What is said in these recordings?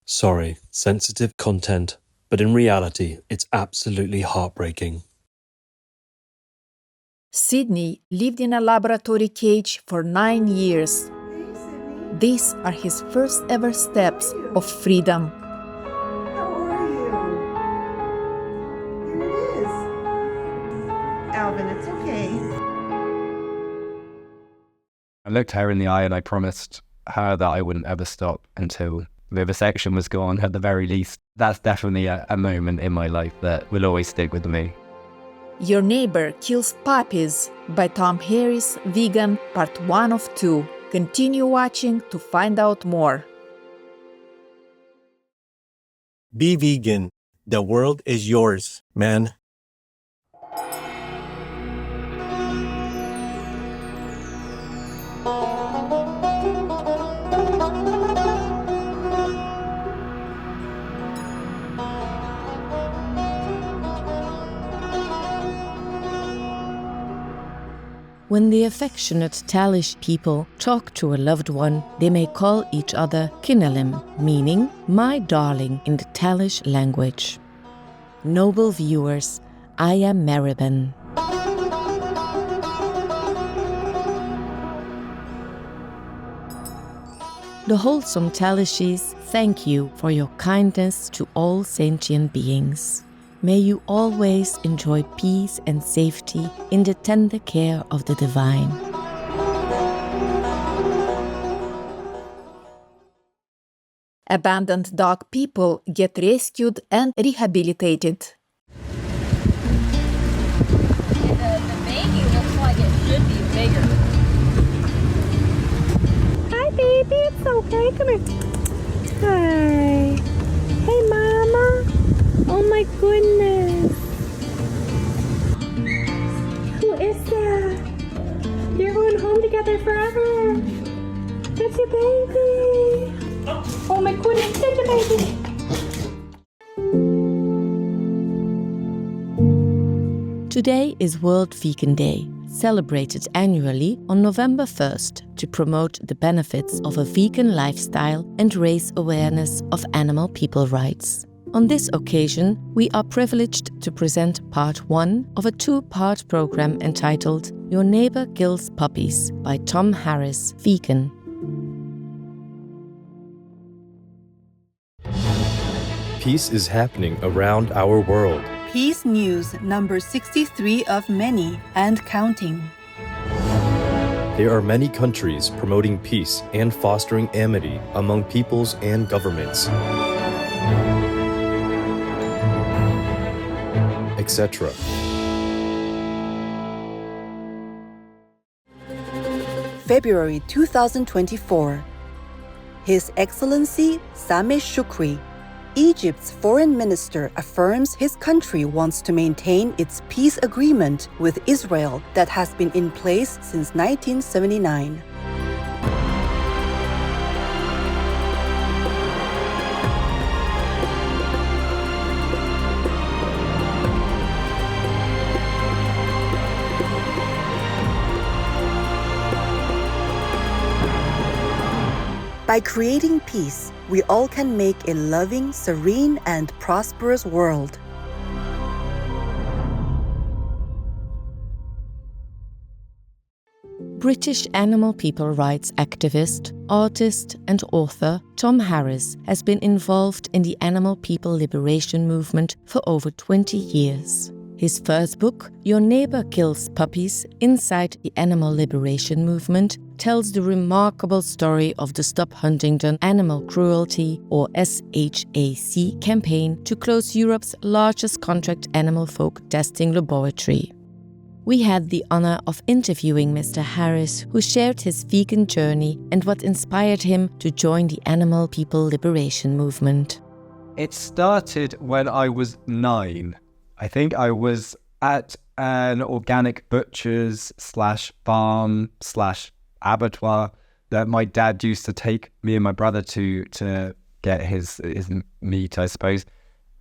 Sorry, sensitive content, but in reality, it's absolutely heartbreaking. Sydney lived in a laboratory cage for 9 years. These are his first ever steps of freedom. How are you? Here it is. Alvin, it's okay. I looked her in the eye and I promised her that I wouldn't ever stop until vivisection was gone, at the very least. That's definitely a moment in my life that will always stick with me. Your Neighbor Kills Puppies by Tom Harris, Vegan, Part 1 of 2. Continue watching to find out more. Be vegan. The world is yours, man. When the affectionate Talysh people talk to a loved one, they may call each other Kinalim, meaning my darling in the Talysh language. Noble viewers, I am Maribin. The wholesome Talyshes thank you for your kindness to all sentient beings. May you always enjoy peace and safety in the tender care of the divine. Abandoned dog people get rescued and rehabilitated. The baby looks like it should be bigger. Hi, baby. It's okay. Come here. Hi. Hey, Mama. Oh, my goodness. Who is that? You're going home together forever. That's your baby. Oh, my goodness. That's your baby. Today is World Vegan Day, celebrated annually on November 1st to promote the benefits of a vegan lifestyle and raise awareness of animal people rights. On this occasion, we are privileged to present part 1 of a 2-part program entitled Your Neighbor Kills Puppies by Tom Harris, Vegan. Peace is happening around our world. Peace News number 63 of many and counting. There are many countries promoting peace and fostering amity among peoples and governments, etc. February 2024. His Excellency Sameh Shoukry, Egypt's foreign minister, affirms his country wants to maintain its peace agreement with Israel that has been in place since 1979. By creating peace, we all can make a loving, serene, and prosperous world. British animal people rights activist, artist, and author Tom Harris has been involved in the animal people liberation movement for over 20 years. His first book, Your Neighbor Kills Puppies, Inside the Animal Liberation Movement, tells the remarkable story of the Stop Huntingdon Animal Cruelty, or SHAC, campaign to close Europe's largest contract animal folk testing laboratory. We had the honor of interviewing Mr. Harris, who shared his vegan journey and what inspired him to join the animal people liberation movement. It started when I was 9. I think I was at an organic butcher's / farm / abattoir that my dad used to take me and my brother to get his meat, I suppose.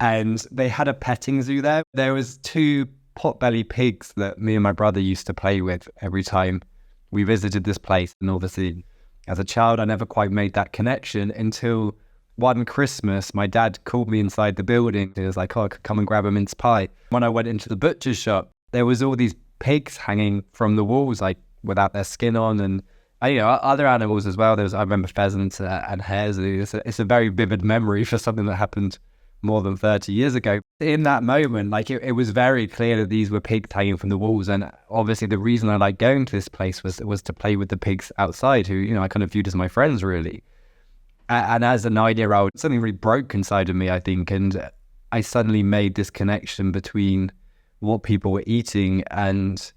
And they had a petting zoo there. There was 2 potbelly pigs that me and my brother used to play with every time we visited this place. And obviously, as a child, I never quite made that connection until one Christmas, my dad called me inside the building. He was like, oh, I could come and grab a mince pie. When I went into the butcher's shop, there was all these pigs hanging from the walls, like without their skin on, and other animals as well. I remember pheasants and hares. It's a very vivid memory for something that happened more than 30 years ago. In that moment, like it was very clear that these were pigs hanging from the walls, and obviously the reason I liked going to this place was to play with the pigs outside, who I kind of viewed as my friends, really. And as a 9-year-old, something really broke inside of me, I think, and I suddenly made this connection between what people were eating and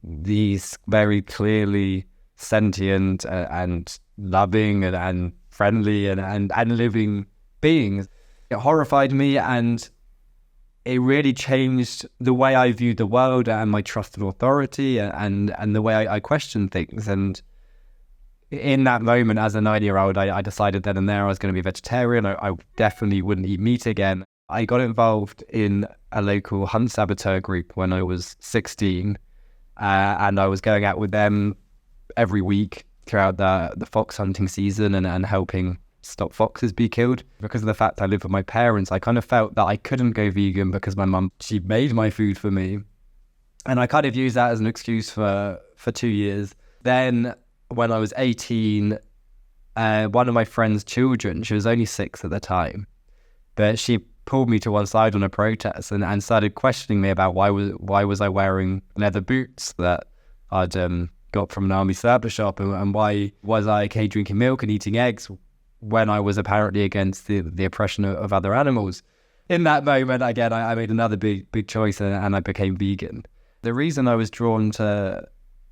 these very clearly sentient and loving and friendly and living beings. It horrified me, and it really changed the way I viewed the world and my trust in authority and the way I questioned things. And in that moment, as a 9-year-old, I decided then and there I was going to be a vegetarian. I definitely wouldn't eat meat again. I got involved in a local hunt saboteur group when I was 16, and I was going out with them every week throughout the fox hunting season and helping stop foxes be killed. Because of the fact I lived with my parents, I kind of felt that I couldn't go vegan because my mum, she made my food for me. And I kind of used that as an excuse for 2 years. Then when I was 18, one of my friend's children, she was only 6 at the time, but she pulled me to one side on a protest and started questioning me about why was I wearing leather boots that I'd got from an army surplus shop, and why was I drinking milk and eating eggs when I was apparently against the oppression of other animals. In that moment, again, I made another big choice and I became vegan. The reason I was drawn to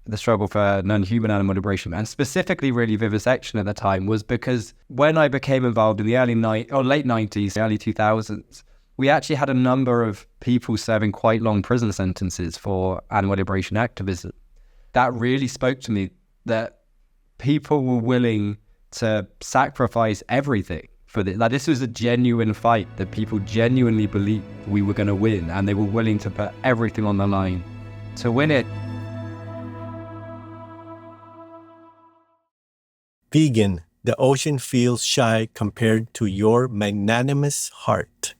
the struggle for non-human animal liberation, and specifically really vivisection at the time, was because when I became involved in the late 90s, early 2000s, we actually had a number of people serving quite long prison sentences for animal liberation activism. That really spoke to me, that people were willing to sacrifice everything for this. Like, this was a genuine fight that people genuinely believed we were going to win, and they were willing to put everything on the line to win it. Vegan, the ocean feels shy compared to your magnanimous heart.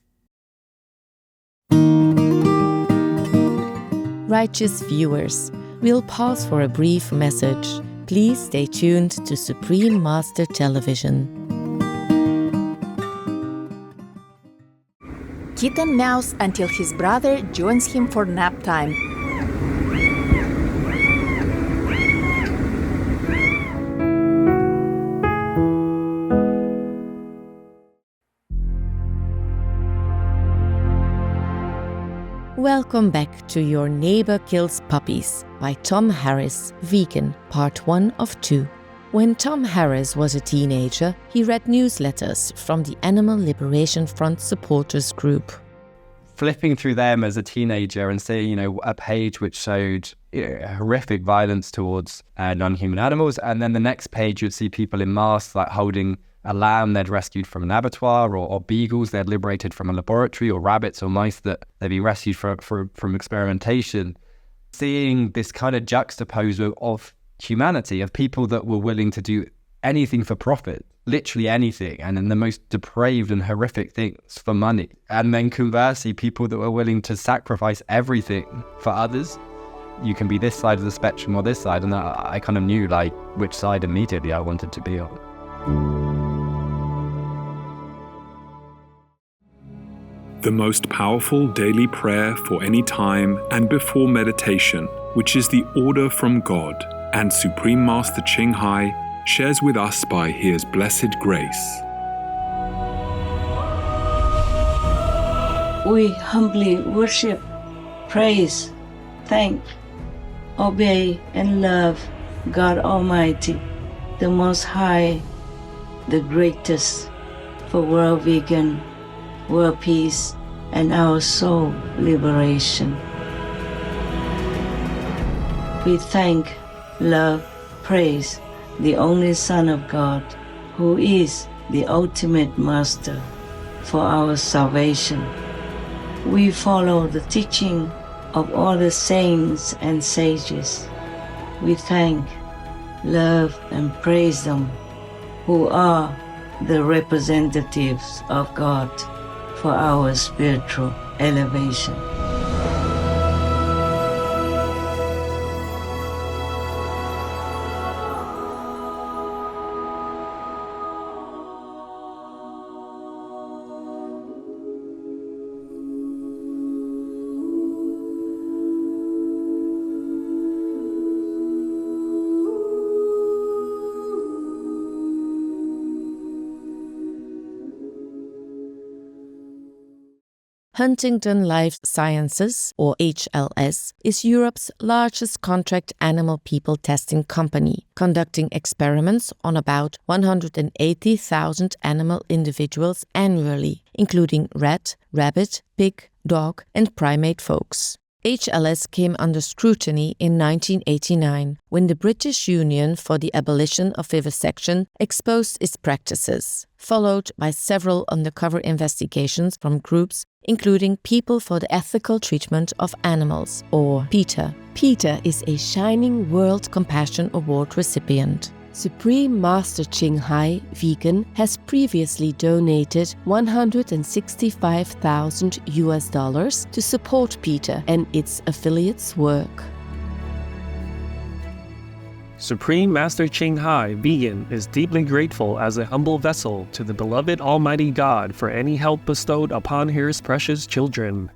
Righteous viewers, we'll pause for a brief message. Please stay tuned to Supreme Master Television. Kitten meows until his brother joins him for nap time. Welcome back to Your Neighbor Kills Puppies by Tom Harris, Vegan, Part 1 of 2. When Tom Harris was a teenager, he read newsletters from the Animal Liberation Front supporters group. Flipping through them as a teenager and seeing, a page which showed horrific violence towards non-human animals, and then the next page you'd see people in masks, like holding a lamb they'd rescued from an abattoir, or beagles they'd liberated from a laboratory, or rabbits or mice that they'd been rescued from experimentation. Seeing this kind of juxtaposure of humanity, of people that were willing to do anything for profit, literally anything, and in the most depraved and horrific things for money. And then conversely, people that were willing to sacrifice everything for others. You can be this side of the spectrum or this side, and I kind of knew which side immediately I wanted to be on. The most powerful daily prayer for any time and before meditation, which is the order from God, and Supreme Master Ching Hai shares with us by His blessed grace. We humbly worship, praise, thank, obey, and love God Almighty, the Most High, the greatest, for world vegan, world peace, and our soul liberation. We thank, love, praise the only Son of God, who is the ultimate Master for our salvation. We follow the teaching of all the saints and sages. We thank, love, and praise them, who are the representatives of God for our spiritual elevation. Huntingdon Life Sciences, or HLS, is Europe's largest contract animal people testing company, conducting experiments on about 180,000 animal individuals annually, including rat, rabbit, pig, dog, and primate folks. HLS came under scrutiny in 1989 when the British Union for the Abolition of Vivisection exposed its practices, followed by several undercover investigations from groups including People for the Ethical Treatment of Animals, or PETA. PETA is a Shining World Compassion Award recipient. Supreme Master Ching Hai, vegan, has previously donated $165,000 to support PETA and its affiliates' work. Supreme Master Ching Hai, vegan, is deeply grateful as a humble vessel to the beloved Almighty God for any help bestowed upon His precious children.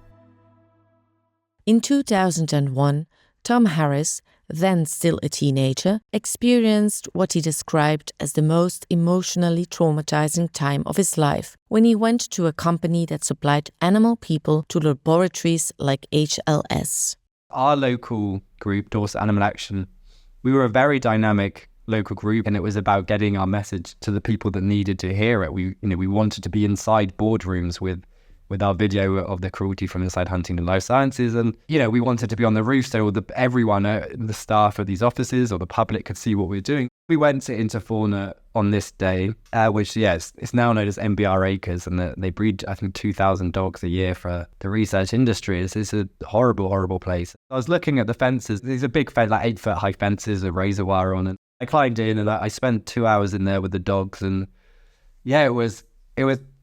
In 2001, Tom Harris, then still a teenager, experienced what he described as the most emotionally traumatizing time of his life when he went to a company that supplied animal people to laboratories like HLS. Our local group, Dorset Animal Action, we were a very dynamic local group, and it was about getting our message to the people that needed to hear it. We wanted to be inside boardrooms with our video of the cruelty from inside Huntingdon Life Sciences, and we wanted to be on the roof so everyone, the staff of these offices or the public, could see what we were doing. We went to Interfauna on this day, which it's now known as MBR Acres, and they breed, I think, 2,000 dogs a year for the research industry. It's a horrible, horrible place. I was looking at the fences. These are big fence, like 8-foot high fences with razor wire on, and I climbed in and I spent 2 hours in there with the dogs, and it was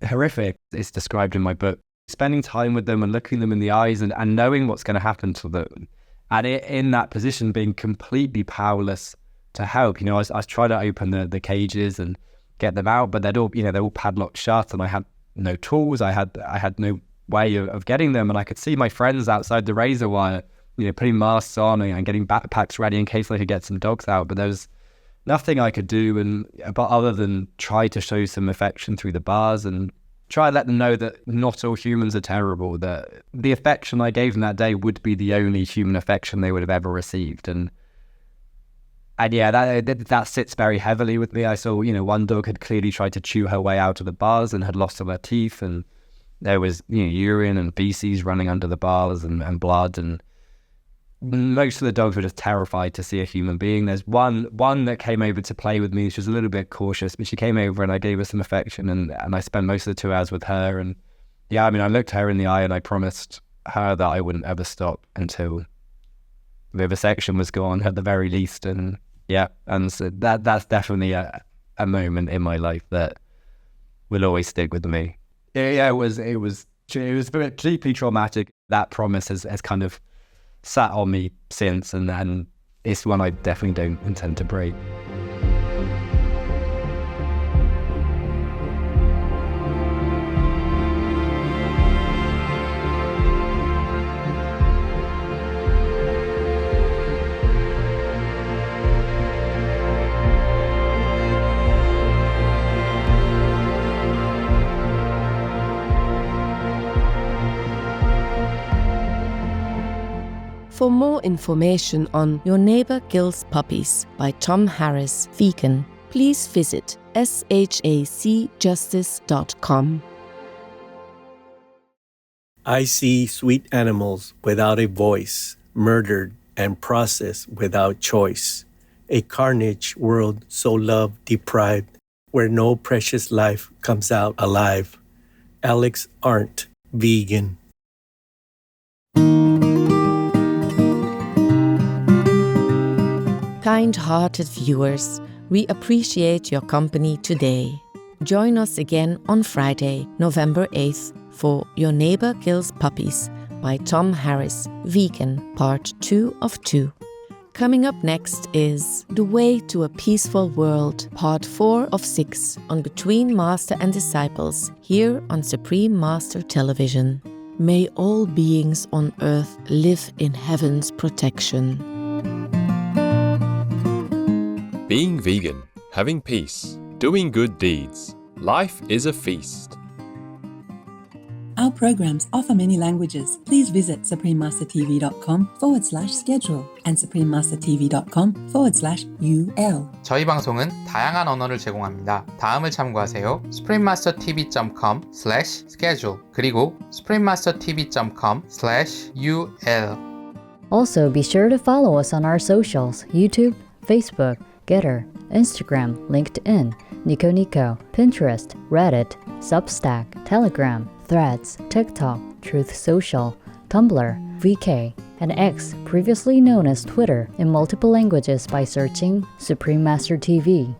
horrific. It's described in my book. Spending time with them and looking them in the eyes and knowing what's going to happen to them, and in that position being completely powerless to help. I was trying to open the cages and get them out, but they're all padlocked shut, and I had no tools. I had no way of getting them, and I could see my friends outside the razor wire, putting masks on and getting backpacks ready in case I could get some dogs out. But there was nothing I could do, but other than try to show some affection through the bars and try to let them know that not all humans are terrible, that the affection I gave them that day would be the only human affection they would have ever received. And that sits very heavily with me. I saw, one dog had clearly tried to chew her way out of the bars and had lost all her teeth, and there was urine and feces running under the bars and blood, and most of the dogs were just terrified to see a human being. There's one that came over to play with me. She was a little bit cautious, but she came over and I gave her some affection, and I spent most of the 2 hours with her. And I looked her in the eye and I promised her that I wouldn't ever stop until vivisection was gone, at the very least. And so that's definitely a moment in my life that will always stick with me. It was deeply traumatic. That promise has kind of sat on me since, and it's one I definitely don't intend to break. For more information on Your Neighbor Kills Puppies by Tom Harris, vegan, please visit shacjustice.com. I see sweet animals without a voice, murdered and processed without choice. A carnage world so love-deprived, where no precious life comes out alive. Alex Arndt, vegan. Kind-hearted viewers, we appreciate your company today. Join us again on Friday, November 8th for Your Neighbor Kills Puppies by Tom Harris, Vegan, Part 2 of 2. Coming up next is The Way to a Peaceful World, Part 4 of 6 on Between Master and Disciples here on Supreme Master Television. May all beings on earth live in heaven's protection. Being vegan, having peace, doing good deeds. Life is a feast. Our programs offer many languages. Please visit suprememastertv.com/schedule and suprememastertv.com/ul. 저희 방송은 다양한 언어를 제공합니다. 다음을 참고하세요. suprememastertv.com/schedule 그리고 suprememastertv.com/ul. Also, be sure to follow us on our socials: YouTube, Facebook, Getter, Instagram, LinkedIn, Nico Nico, Pinterest, Reddit, Substack, Telegram, Threads, TikTok, Truth Social, Tumblr, VK, and X, previously known as Twitter, in multiple languages by searching Supreme Master TV.